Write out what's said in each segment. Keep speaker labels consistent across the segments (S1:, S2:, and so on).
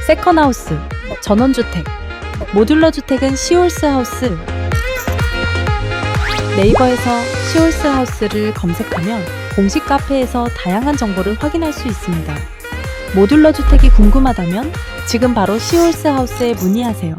S1: 세컨하우스, 전원주택, 모듈러 주택은 시홀스하우스. 네이버에서 시홀스하우스를 검색하면 공식 카페에서 다양한 정보를 확인할 수 있습니다. 모듈러 주택이 궁금하다면 지금 바로 시홀스하우스에 문의하세요.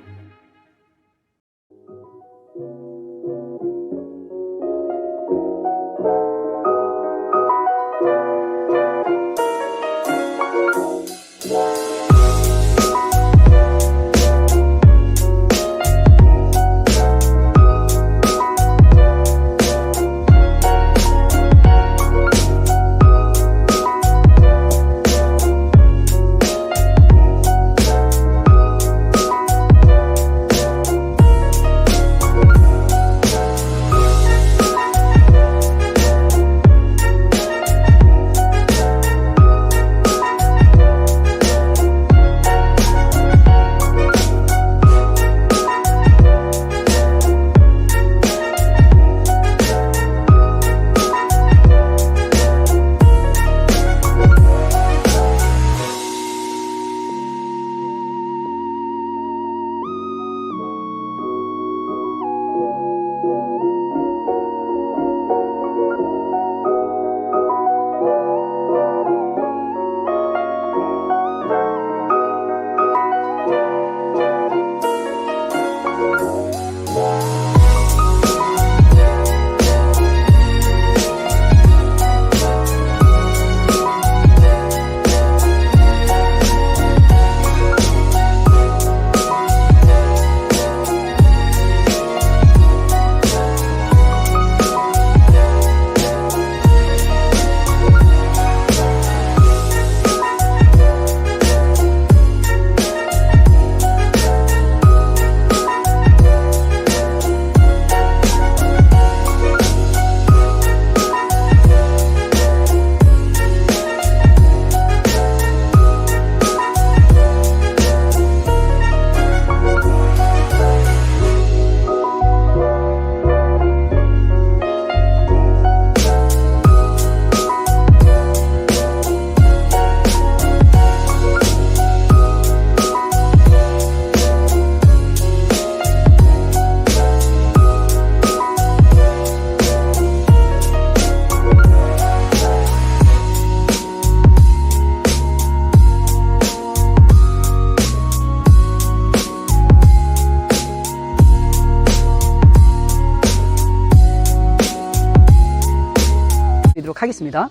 S2: 하겠습니다.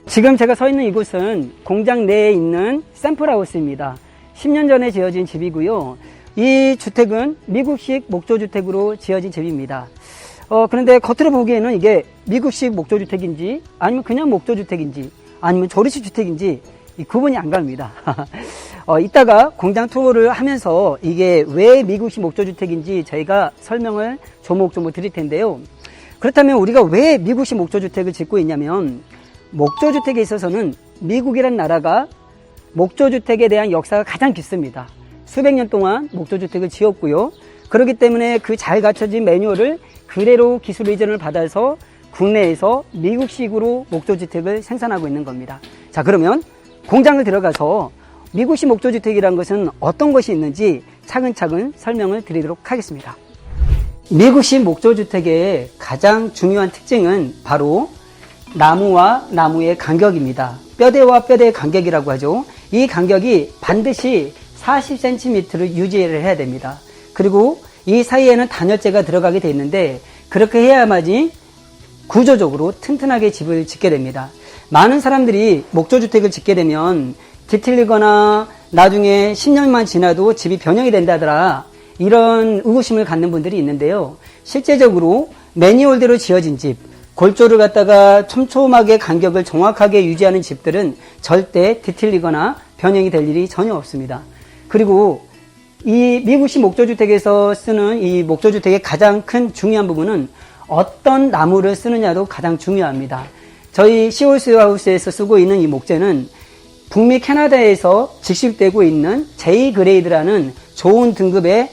S2: 지금 제가 서 있는 이곳은 공장 내에 있는 샘플하우스입니다. 10년 전에 지어진 집이고요. 이 주택은 미국식 목조주택으로 지어진 집입니다. 그런데 겉으로 보기에는 이게 미국식 목조주택인지 아니면 그냥 목조주택인지 아니면 조립식 주택인지 구분이 안 갑니다. 이따가 공장 투어를 하면서 이게 왜 미국식 목조주택인지 저희가 설명을 조목조목 드릴 텐데요. 그렇다면 우리가 왜 미국식 목조주택을 짓고 있냐면 목조주택에 있어서는 미국이란 나라가 목조주택에 대한 역사가 가장 깊습니다. 수백 년 동안 목조주택을 지었고요. 그렇기 때문에 그 잘 갖춰진 매뉴얼을 그대로 기술 이전을 받아서 국내에서 미국식으로 목조주택을 생산하고 있는 겁니다. 자, 그러면 공장을 들어가서 미국식 목조주택이라는 것은 어떤 것이 있는지 차근차근 설명을 드리도록 하겠습니다. 미국식 목조주택의 가장 중요한 특징은 바로 나무와 나무의 간격입니다. 뼈대와 뼈대의 간격이라고 하죠. 이 간격이 반드시 40cm를 유지를 해야 됩니다. 그리고 이 사이에는 단열재가 들어가게 되어 있는데 그렇게 해야만이 구조적으로 튼튼하게 집을 짓게 됩니다. 많은 사람들이 목조주택을 짓게 되면 뒤틀리거나 나중에 10년만 지나도 집이 변형이 된다더라, 이런 의구심을 갖는 분들이 있는데요. 실제적으로 매뉴얼대로 지어진 집, 골조를 갖다가 촘촘하게 간격을 정확하게 유지하는 집들은 절대 뒤틀리거나 변형이 될 일이 전혀 없습니다. 그리고 이 미국식 목조주택에서 쓰는 이 목조주택의 가장 큰 중요한 부분은 어떤 나무를 쓰느냐도 가장 중요합니다. 저희 시홀스하우스에서 쓰고 있는 이 목재는 북미 캐나다에서 직수입되고 있는 J 그레이드라는 좋은 등급의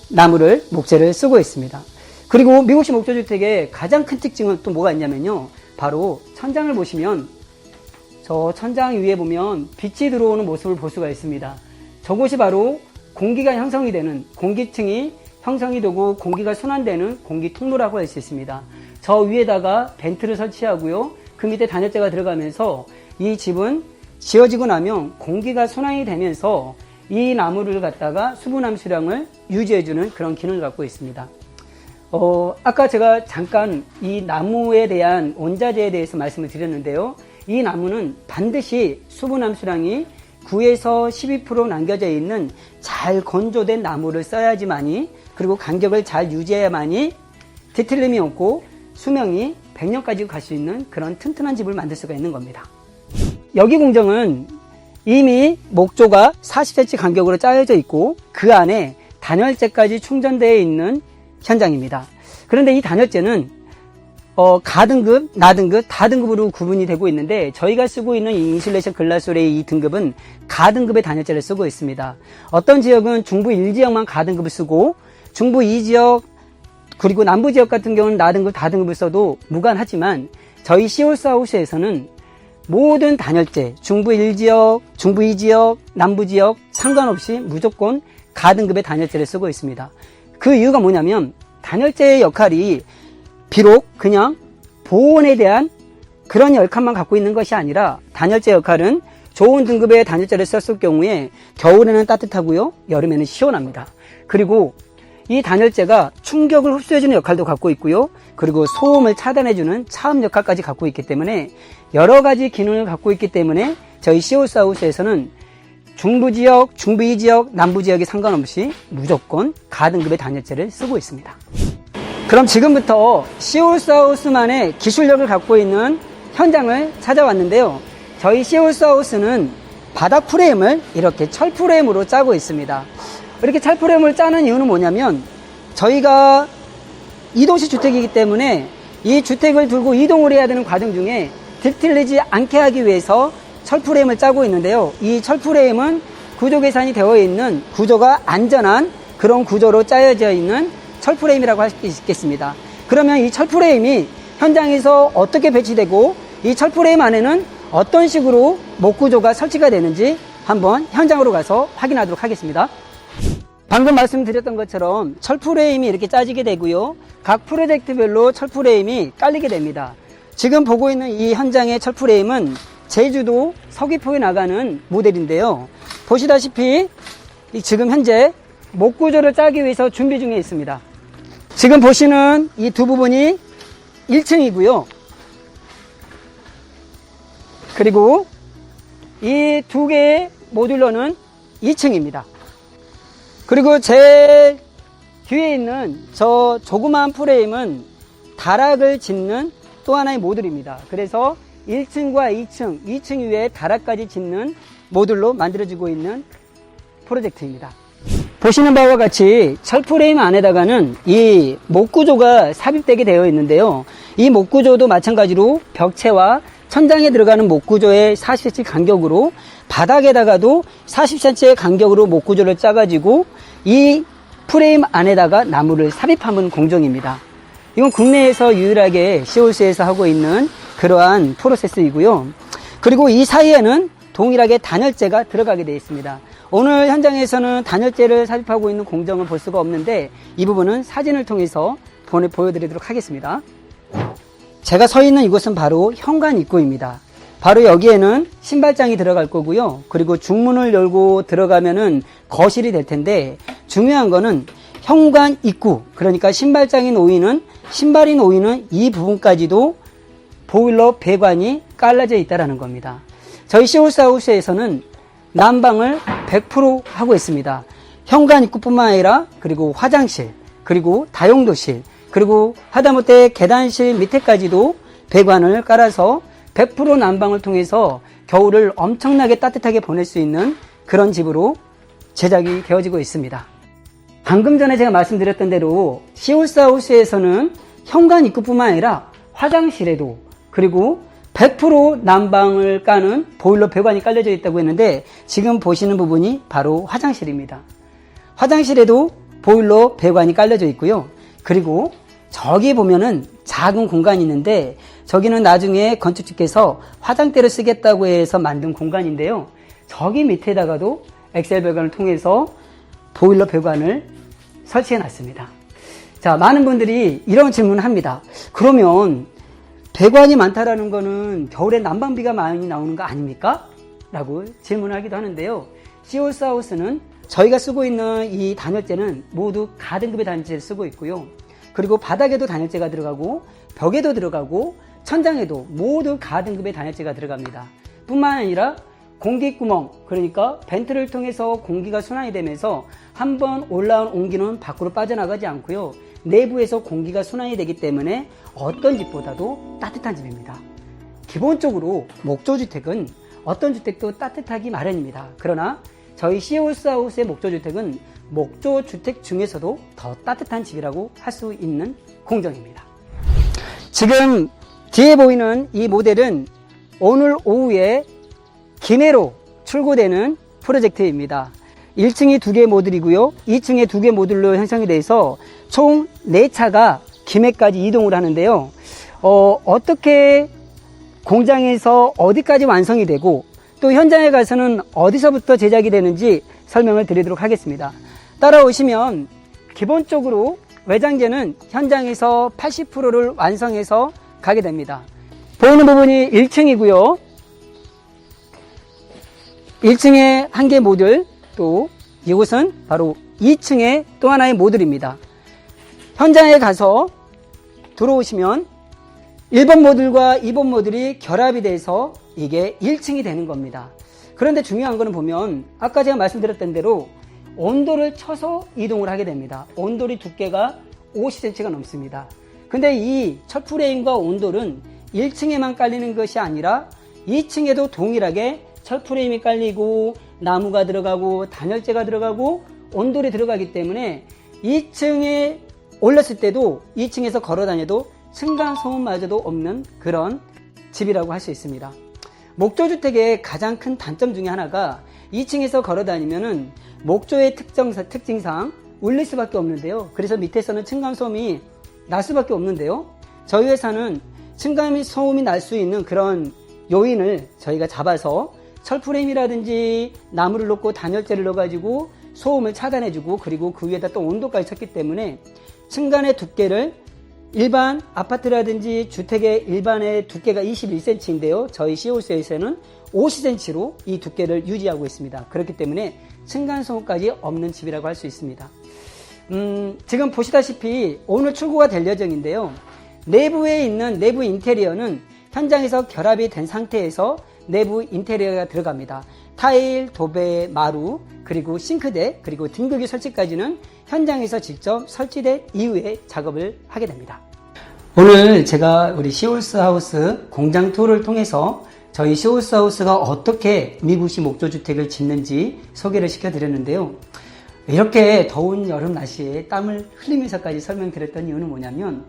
S2: 나무를 목재를 쓰고 있습니다. 그리고 미국식 목조주택의 가장 큰 특징은 또 뭐가 있냐면요. 바로 천장을 보시면 저 천장 위에 보면 빛이 들어오는 모습을 볼 수가 있습니다. 저곳이 바로 공기가 형성이 되는 공기층이 형성이 되고 공기가 순환되는 공기 통로라고 할 수 있습니다. 저 위에다가 벤트를 설치하고요. 그 밑에 단열재가 들어가면서 이 집은 지어지고 나면 공기가 순환이 되면서 이 나무를 갖다가 수분함수량을 유지해주는 그런 기능을 갖고 있습니다. 아까 제가 잠깐 이 나무에 대한 원자재에 대해서 말씀을 드렸는데요. 이 나무는 반드시 수분함수량이 9에서 12% 남겨져 있는 잘 건조된 나무를 써야지만이, 그리고 간격을 잘 유지해야만이 뒤틀림이 없고 수명이 100년까지 갈 수 있는 그런 튼튼한 집을 만들 수가 있는 겁니다. 여기 공정은 이미 목조가 40cm 간격으로 짜여져 있고 그 안에 단열재까지 충전되어 있는 현장입니다. 그런데 이 단열재는 가등급, 나등급, 다등급으로 구분이 되고 있는데 저희가 쓰고 있는 이 인슐레이션 글라솔의 이 등급은 가등급의 단열재를 쓰고 있습니다. 어떤 지역은 중부 1지역만 가등급을 쓰고 중부 2지역 그리고 남부 지역 같은 경우는 나등급, 다등급을 써도 무관하지만 저희 시홀스하우스에서는 모든 단열재, 중부 1지역, 중부 2지역, 남부 지역 상관없이 무조건 가등급의 단열재를 쓰고 있습니다. 그 이유가 뭐냐면 단열재의 역할이 비록 그냥 보온에 대한 그런 역할만 갖고 있는 것이 아니라 단열재 역할은 좋은 등급의 단열재를 썼을 경우에 겨울에는 따뜻하고요, 여름에는 시원합니다. 그리고 이 단열재가 충격을 흡수해주는 역할도 갖고 있고요, 그리고 소음을 차단해주는 차음 역할까지 갖고 있기 때문에 여러 가지 기능을 갖고 있기 때문에 저희 시홀스하우스에서는 중부 지역, 중부 2지역, 남부 지역에 상관없이 무조건 가등급의 단열재를 쓰고 있습니다. 그럼 지금부터 시홀스하우스만의 기술력을 갖고 있는 현장을 찾아왔는데요. 저희 시홀스하우스는 바닥 프레임을 이렇게 철 프레임으로 짜고 있습니다. 이렇게 철 프레임을 짜는 이유는 뭐냐면 저희가 이동식 주택이기 때문에 이 주택을 들고 이동을 해야 되는 과정 중에 뒤틀리지 않게 하기 위해서 철 프레임을 짜고 있는데요. 이 철 프레임은 구조 계산이 되어 있는 구조가 안전한 그런 구조로 짜여져 있는 철 프레임이라고 할 수 있겠습니다. 그러면 이 철 프레임이 현장에서 어떻게 배치되고 이 철 프레임 안에는 어떤 식으로 목 구조가 설치가 되는지 한번 현장으로 가서 확인하도록 하겠습니다. 방금 말씀드렸던 것처럼 철 프레임이 이렇게 짜지게 되고요. 각 프로젝트별로 철 프레임이 깔리게 됩니다. 지금 보고 있는 이 현장의 철 프레임은 제주도 서귀포에 나가는 모델인데요. 보시다시피 지금 현재 목 구조를 짜기 위해서 준비 중에 있습니다. 지금 보시는 이 두 부분이 1층이고요. 그리고 이 두 개의 모듈러는 2층입니다. 그리고 제일 뒤에 있는 저 조그마한 프레임은 다락을 짓는 또 하나의 모듈입니다. 그래서 1층과 2층 위에 다락까지 짓는 모듈로 만들어지고 있는 프로젝트입니다. 보시는 바와 같이 철 프레임 안에다가는 이 목 구조가 삽입되게 되어 있는데요. 이 목 구조도 마찬가지로 벽체와 천장에 들어가는 목 구조의 40cm 간격으로 바닥에다가도 40cm의 간격으로 목 구조를 짜가지고 이 프레임 안에다가 나무를 삽입하는 공정입니다. 이건 국내에서 유일하게 시홀스에서 하고 있는 그러한 프로세스이고요. 그리고 이 사이에는 동일하게 단열재가 들어가게 되어 있습니다. 오늘 현장에서는 단열재를 삽입하고 있는 공정을 볼 수가 없는데 이 부분은 사진을 통해서 보여드리도록 하겠습니다. 제가 서 있는 이곳은 바로 현관 입구입니다. 바로 여기에는 신발장이 들어갈 거고요. 그리고 중문을 열고 들어가면은 거실이 될 텐데 중요한 거는 현관 입구, 그러니까 신발장이 놓이는, 신발이 놓이는 이 부분까지도 보일러 배관이 깔라져 있다는 겁니다. 저희 시홀스하우스에서는 난방을 100% 하고 있습니다. 현관 입구뿐만 아니라 그리고 화장실, 그리고 다용도실, 그리고 하다못해 계단실 밑에까지도 배관을 깔아서 100% 난방을 통해서 겨울을 엄청나게 따뜻하게 보낼 수 있는 그런 집으로 제작이 되어지고 있습니다. 방금 전에 제가 말씀드렸던 대로 시홀스하우스에서는 현관 입구뿐만 아니라 화장실에도 그리고 100% 난방을 까는 보일러 배관이 깔려져 있다고 했는데 지금 보시는 부분이 바로 화장실입니다. 화장실에도 보일러 배관이 깔려져 있고요. 그리고 저기 보면은 작은 공간이 있는데 저기는 나중에 건축주께서 화장대를 쓰겠다고 해서 만든 공간인데요. 저기 밑에다가도 엑셀 배관을 통해서 보일러 배관을 설치해 놨습니다. 자, 많은 분들이 이런 질문을 합니다. 그러면 배관이 많다라는 거는 겨울에 난방비가 많이 나오는 거 아닙니까? 라고 질문을 하기도 하는데요. 시홀스하우스는 저희가 쓰고 있는 이 단열재는 모두 가등급의 단열재를 쓰고 있고요. 그리고 바닥에도 단열재가 들어가고 벽에도 들어가고 천장에도 모두 가등급의 단열재가 들어갑니다. 뿐만 아니라 공기구멍, 그러니까 벤트를 통해서 공기가 순환이 되면서 한번 올라온 온기는 밖으로 빠져나가지 않고요. 내부에서 공기가 순환이 되기 때문에 어떤 집보다도 따뜻한 집입니다. 기본적으로 목조주택은 어떤 주택도 따뜻하기 마련입니다. 그러나 저희 시홀스하우스의 목조주택은 목조주택 중에서도 더 따뜻한 집이라고 할 수 있는 공정입니다. 지금 뒤에 보이는 이 모델은 오늘 오후에 기내로 출고되는 프로젝트입니다. 1층이 2개 모듈이고요. 2층에 2개 모듈로 형성이 돼서 총 4차가 김해까지 이동을 하는데요. 어떻게 공장에서 어디까지 완성이 되고 또 현장에 가서는 어디서부터 제작이 되는지 설명을 드리도록 하겠습니다. 따라오시면 기본적으로 외장재는 현장에서 80%를 완성해서 가게 됩니다. 보이는 부분이 1층이고요. 1층에 1개 모듈, 또 이곳은 바로 2층의 또 하나의 모듈입니다. 현장에 가서 들어오시면 1번 모듈과 2번 모듈이 결합이 돼서 이게 1층이 되는 겁니다. 그런데 중요한 거는 보면 아까 제가 말씀드렸던 대로 온도를 쳐서 이동을 하게 됩니다. 온돌이 두께가 50cm가 넘습니다. 근데 이 철프레임과 온돌은 1층에만 깔리는 것이 아니라 2층에도 동일하게 철프레임이 깔리고 나무가 들어가고 단열재가 들어가고 온돌이 들어가기 때문에 2층에 올랐을 때도 2층에서 걸어 다녀도 층간소음마저도 없는 그런 집이라고 할 수 있습니다. 목조주택의 가장 큰 단점 중에 하나가 2층에서 걸어 다니면은 목조의 특징상 울릴 수밖에 없는데요. 그래서 밑에서는 층간소음이 날 수밖에 없는데요. 저희 회사는 층간소음이 날 수 있는 그런 요인을 저희가 잡아서 철프레임이라든지 나무를 넣고 단열재를 넣어가지고 소음을 차단해주고 그리고 그 위에다 또 온도까지 쳤기 때문에 층간의 두께를 일반 아파트라든지 주택의 일반의 두께가 21cm인데요. 저희 시홀스에서는 50cm로 이 두께를 유지하고 있습니다. 그렇기 때문에 층간소음까지 없는 집이라고 할 수 있습니다. 지금 보시다시피 오늘 출고가 될 예정인데요. 내부에 있는 내부 인테리어는 현장에서 결합이 된 상태에서 내부 인테리어가 들어갑니다. 타일, 도배, 마루, 그리고 싱크대, 그리고 등급유 설치까지는 현장에서 직접 설치된 이후에 작업을 하게 됩니다. 오늘 제가 우리 시홀스하우스 공장 투어를 통해서 저희 시홀스하우스가 어떻게 미국식 목조주택을 짓는지 소개를 시켜드렸는데요. 이렇게 더운 여름 날씨에 땀을 흘리면서까지 설명드렸던 이유는 뭐냐면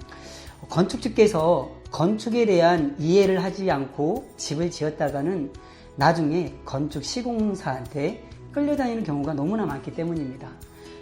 S2: 건축주께서 건축에 대한 이해를 하지 않고 집을 지었다가는 나중에 건축 시공사한테 끌려다니는 경우가 너무나 많기 때문입니다.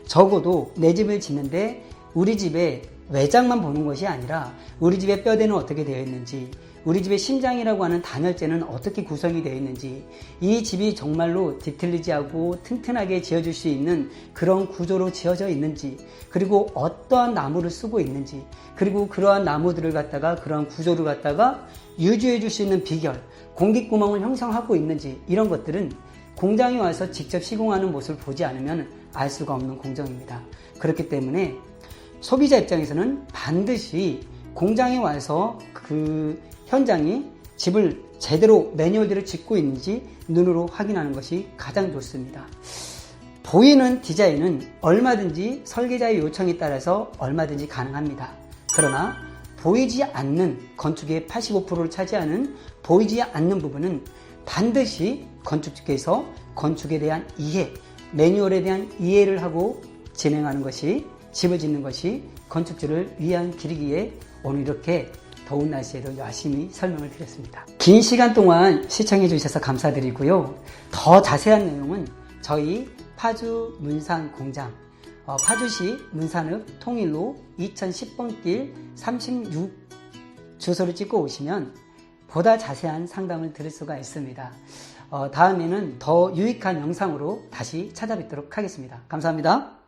S2: 적어도 내 집을 짓는데 우리 집의 외장만 보는 것이 아니라 우리 집의 뼈대는 어떻게 되어 있는지, 우리 집의 심장이라고 하는 단열재는 어떻게 구성이 되어 있는지, 이 집이 정말로 디틀리지하고 튼튼하게 지어줄 수 있는 그런 구조로 지어져 있는지, 그리고 어떠한 나무를 쓰고 있는지, 그리고 그러한 나무들을 갖다가 그러한 구조를 갖다가 유지해 줄 수 있는 비결, 공기구멍을 형성하고 있는지, 이런 것들은 공장에 와서 직접 시공하는 모습을 보지 않으면 알 수가 없는 공정입니다. 그렇기 때문에 소비자 입장에서는 반드시 공장에 와서 그 현장이 집을 제대로 매뉴얼대로 짓고 있는지 눈으로 확인하는 것이 가장 좋습니다. 보이는 디자인은 얼마든지 설계자의 요청에 따라서 얼마든지 가능합니다. 그러나 보이지 않는 건축의 85%를 차지하는 보이지 않는 부분은 반드시 건축주께서 건축에 대한 이해, 매뉴얼에 대한 이해를 하고 진행하는 것이, 집을 짓는 것이 건축주를 위한 길이기에 오늘 이렇게 더운 날씨에도 열심히 설명을 드렸습니다. 긴 시간 동안 시청해 주셔서 감사드리고요. 더 자세한 내용은 저희 파주 문산 공장, 파주시 문산읍 통일로 2010번 길 36 주소를 찍고 오시면 보다 자세한 상담을 들을 수가 있습니다. 다음에는 더 유익한 영상으로 다시 찾아뵙도록 하겠습니다. 감사합니다.